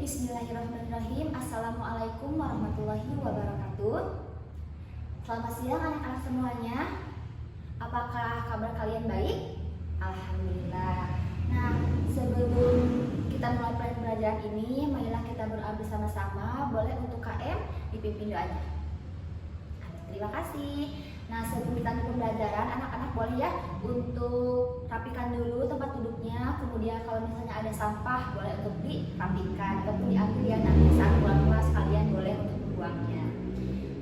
Bismillahirrahmanirrahim. Assalamualaikum warahmatullahi wabarakatuh. Selamat siang anak-anak semuanya. Apakah kabar kalian baik? Alhamdulillah. Nah, sebelum kita mulai pelajaran ini, marilah kita berdoa bersama-sama. Boleh untuk KM dipimpin doanya. Terima kasih. Nah, sebelum kita mulai pembelajaran, anak-anak boleh ya untuk rapikan dulu tempat duduknya. Kemudian kalau misalnya ada sampah, boleh untuk dirapikan ataupun diambil ya, nanti saat pulang kelas kalian boleh untuk membuangnya.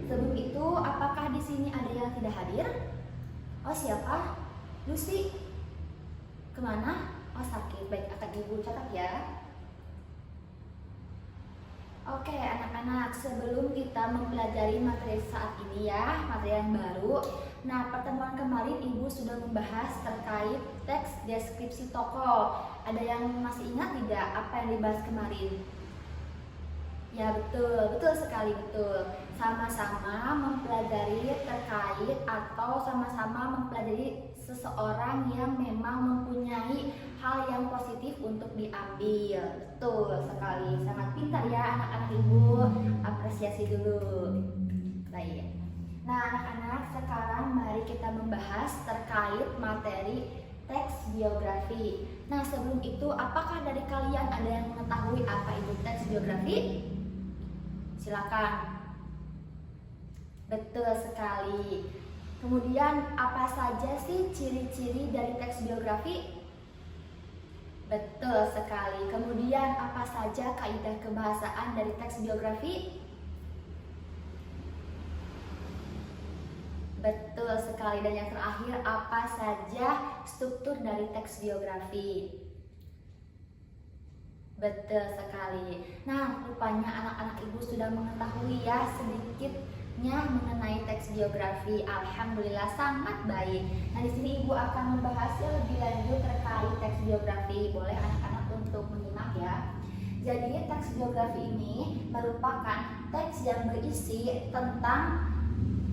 Sebelum itu, apakah di sini ada yang tidak hadir? Oh, siapa? Lucy. Kemana? Oh, sakit. Baik, akan ibu catat ya. Oke anak-anak, sebelum kita mempelajari materi saat ini ya, materi yang baru. Nah, pertemuan kemarin Ibu sudah membahas terkait teks deskripsi tokoh. Ada yang masih ingat tidak apa yang dibahas kemarin? Ya betul, betul sekali betul. Sama-sama mempelajari terkait atau sama-sama mempelajari seseorang yang memang mempunyai hal yang positif untuk diambil. Betul sekali, sangat pintar ya anak-anak Ibu. Apresiasi dulu. Baik. Nah anak-anak, sekarang mari kita membahas terkait materi teks biografi. Nah sebelum itu, apakah dari kalian ada yang mengetahui apa itu teks biografi? Silakan. Betul sekali. Kemudian apa saja sih ciri-ciri dari teks biografi? Betul sekali. Kemudian apa saja kaidah kebahasaan dari teks biografi? Betul sekali. Dan yang terakhir, apa saja struktur dari teks biografi? Betul sekali. Nah, rupanya anak-anak Ibu sudah mengetahui ya sedikitnya mengenai teks biografi. Alhamdulillah sangat baik. Nah, di sini Ibu akan membahasnya lebih lanjut terkait teks biografi. Boleh anak-anak untuk menyimak ya. Jadi, teks biografi ini merupakan teks yang berisi tentang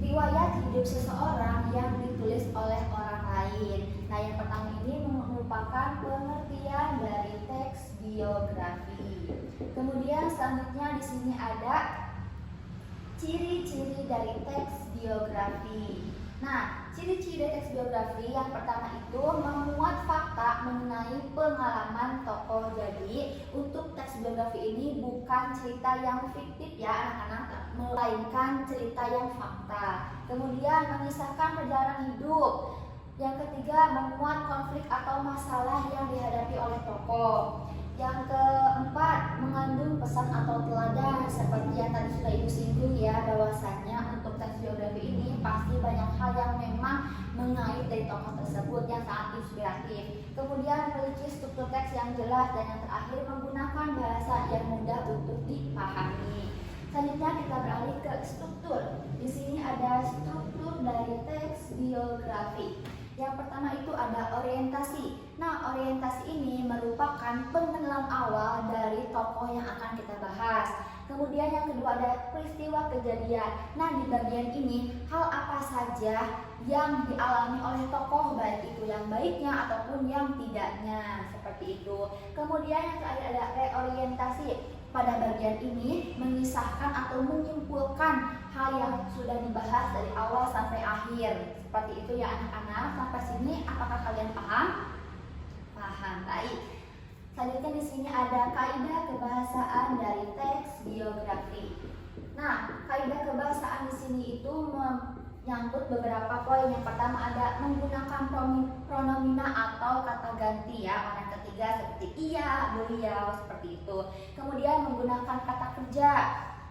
riwayat hidup seseorang yang ditulis oleh orang lain. Nah, yang pertama ini merupakan pengertian dari teks biografi. Kemudian selanjutnya di sini ada ciri-ciri dari teks biografi. Nah, ciri-ciri dari teks biografi yang pertama itu memuat fakta mengenai pengalaman tokoh. Jadi, untuk teks biografi ini bukan cerita yang fiktif ya anak-anak, melainkan cerita yang fakta. Kemudian mengisahkan perjalanan hidup. Yang ketiga, memuat konflik atau masalah yang dihadapi oleh tokoh. Yang keempat, mengandung pesan atau teladan. Seperti yang tadi sudah Ibu singgung ya, bahwasannya untuk teks biografi ini pasti banyak hal yang memang mengait dari tokoh tersebut yang sangat inspiratif. Kemudian memiliki struktur teks yang jelas, dan yang terakhir menggunakan bahasa yang mudah untuk dipahami. Selanjutnya kita beralih ke struktur. Di sini ada struktur dari teks biografi. Yang pertama itu ada orientasi. Nah, orientasi ini merupakan pengenalan awal dari tokoh yang akan kita bahas. Kemudian yang kedua ada peristiwa kejadian. Nah, di bagian ini hal apa saja yang dialami oleh tokoh, baik itu yang baiknya ataupun yang tidaknya, seperti itu. Kemudian yang terakhir ada reorientasi. Pada bagian ini mengisahkan atau menyimpulkan hal yang sudah dibahas dari awal sampai akhir. Seperti itu ya anak-anak. Sampai sini apakah kalian paham? Paham, baik. Selanjutnya di sini ada kaidah kebahasaan dari teks biografi. Nah, kaidah kebahasaan di sini itu menyangkut beberapa poin. Yang pertama ada menggunakan pronomina atau kata ganti ya. Orang ketiga seperti iya, beliau, seperti itu. Kemudian menggunakan kata kerja.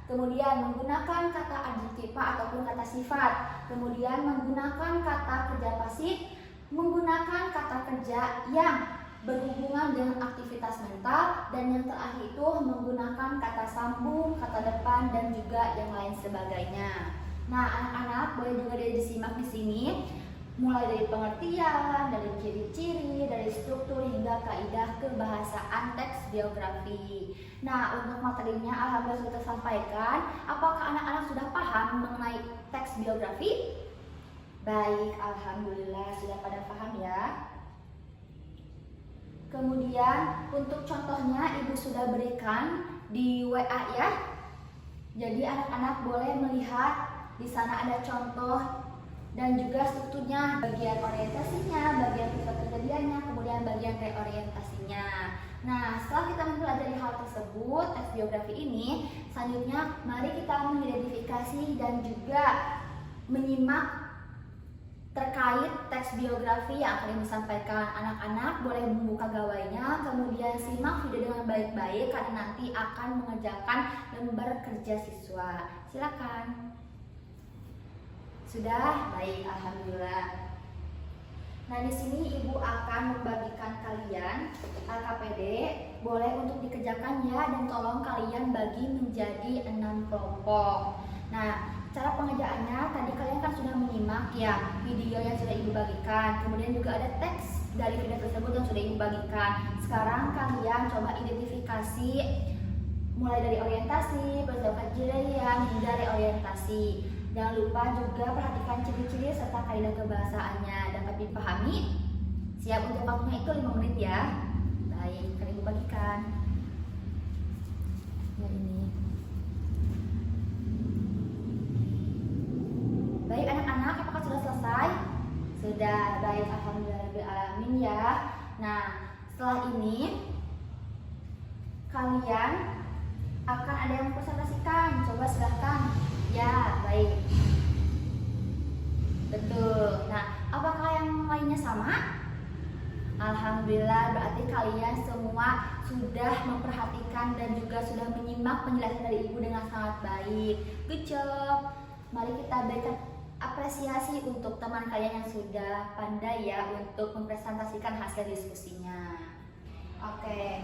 Kemudian menggunakan kata adjektiva ataupun kata sifat. Kemudian menggunakan kata kerja pasif. Menggunakan kata kerja yang berhubungan dengan aktivitas mental. Dan yang terakhir itu menggunakan kata sambung, kata depan, dan juga yang lain sebagainya. Nah, anak-anak boleh juga disimak di sini, mulai dari pengertian, dari ciri-ciri, dari struktur hingga kaidah kebahasaan teks biografi. Nah, untuk materinya alhamdulillah sudah tersampaikan. Apakah anak-anak sudah paham mengenai teks biografi? Baik, alhamdulillah sudah pada paham ya. Kemudian untuk contohnya ibu sudah berikan di WA ya. Jadi anak-anak boleh melihat di sana ada contoh dan juga strukturnya, bagian orientasinya, bagian pusat kejadiannya, kemudian bagian reorientasinya. Nah, setelah kita mempelajari hal tersebut, teks biografi ini, selanjutnya mari kita mengidentifikasi dan juga menyimak terkait teks biografi yang akan disampaikan. Anak-anak boleh membuka gawainya, kemudian simak video dengan baik-baik karena nanti akan mengerjakan lembar kerja siswa. Silakan. Sudah? Baik, alhamdulillah. Nah, di sini ibu akan membagikan kalian LKPD, boleh untuk dikerjakan ya, dan tolong kalian bagi menjadi 6 kelompok. Nah, cara pengerjaannya tadi kalian kan sudah menyimak ya video yang sudah ibu bagikan, kemudian juga ada teks dari video tersebut yang sudah ibu bagikan. Sekarang kalian coba identifikasi mulai dari orientasi, peristiwa kejadian hingga reorientasi. Jangan lupa juga perhatikan ciri-ciri serta kaidah kebahasaannya. Dapat dipahami? Siap untuk waktunya itu 5 menit ya. Baik, akan ibu bagikan. Ya ini. Baik anak-anak, apakah sudah selesai? Sudah, baik, alhamdulillahirrahmanirrahim ya. Nah, setelah ini kalian akan ada yang mempresentasikan. Coba silahkan. Ya, baik. Betul. Nah, apakah yang lainnya sama? Alhamdulillah, berarti kalian semua sudah memperhatikan dan juga sudah menyimak penjelasan dari ibu dengan sangat baik. Good job. Mari kita berikan apresiasi untuk teman kalian yang sudah pandai ya untuk mempresentasikan hasil diskusinya. Oke.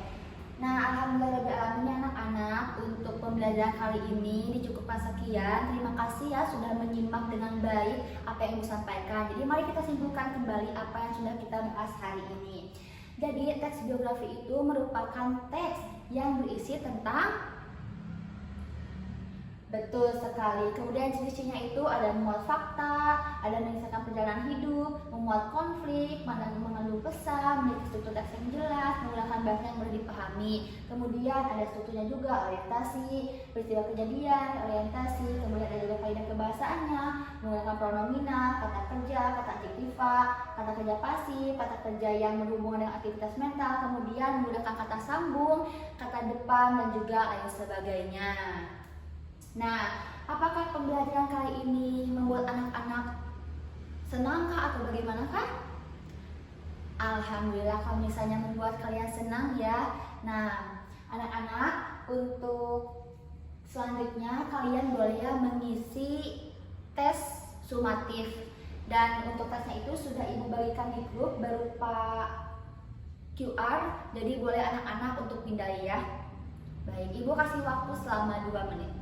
Nah, alhamdulillah anak-anak, untuk pembelajaran kali ini dicukupkan sekian. Terima kasih ya sudah menyimak dengan baik apa yang ibu sampaikan. Jadi mari kita simpulkan kembali apa yang sudah kita bahas hari ini. Jadi teks biografi itu merupakan teks yang berisi tentang, betul sekali. Kemudian ciri-cirinya itu ada memuat fakta, ada mengisahkan perjalanan hidup, memuat konflik, mengandung pesan, memiliki struktur teks yang jelas, menggunakan bahasa yang mudah dipahami. Kemudian ada strukturnya juga, orientasi, peristiwa kejadian, orientasi, kemudian ada juga kaidah kebahasaannya, menggunakan pronoun nominal, kata kerja, kata adjektiva, kata kerja pasif, kata kerja yang berhubungan dengan aktivitas mental, kemudian menggunakan kata sambung, kata depan, dan juga lain sebagainya. Nah, apakah pembelajaran kali ini membuat anak-anak senangkah atau bagaimanakah? Alhamdulillah kalau misalnya membuat kalian senang ya. Nah, anak-anak, untuk selanjutnya kalian boleh ya mengisi tes sumatif. Dan untuk tesnya itu sudah ibu bagikan di grup berupa QR, jadi boleh anak-anak untuk pindah ya. Baik, ibu kasih waktu selama 2 menit.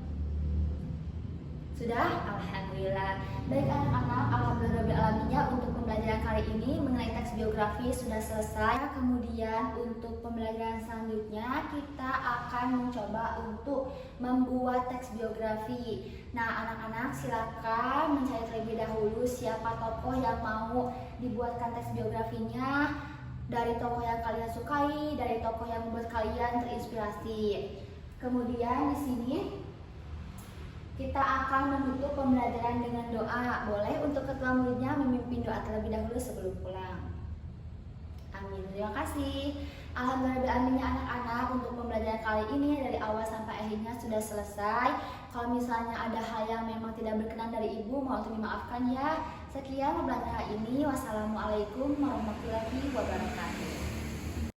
Sudah? Alhamdulillah. Baik anak-anak, alhamdulillah untuk pembelajaran kali ini mengenai teks biografi sudah selesai. Kemudian untuk pembelajaran selanjutnya kita akan mencoba untuk membuat teks biografi. Nah anak-anak silakan mencari terlebih dahulu siapa tokoh yang mau dibuatkan teks biografinya, dari tokoh yang kalian sukai, dari tokoh yang membuat kalian terinspirasi. Kemudian di sini kita akan menutup pembelajaran dengan doa. Boleh untuk ketua muridnya memimpin doa terlebih dahulu sebelum pulang. Amin. Terima kasih. Alhamdulillah anak-anak, untuk pembelajaran kali ini dari awal sampai akhirnya sudah selesai. Kalau misalnya ada hal yang memang tidak berkenan dari ibu, mohon dimaafkan ya. Sekian pembelajaran ini. Wassalamualaikum warahmatullahi wabarakatuh.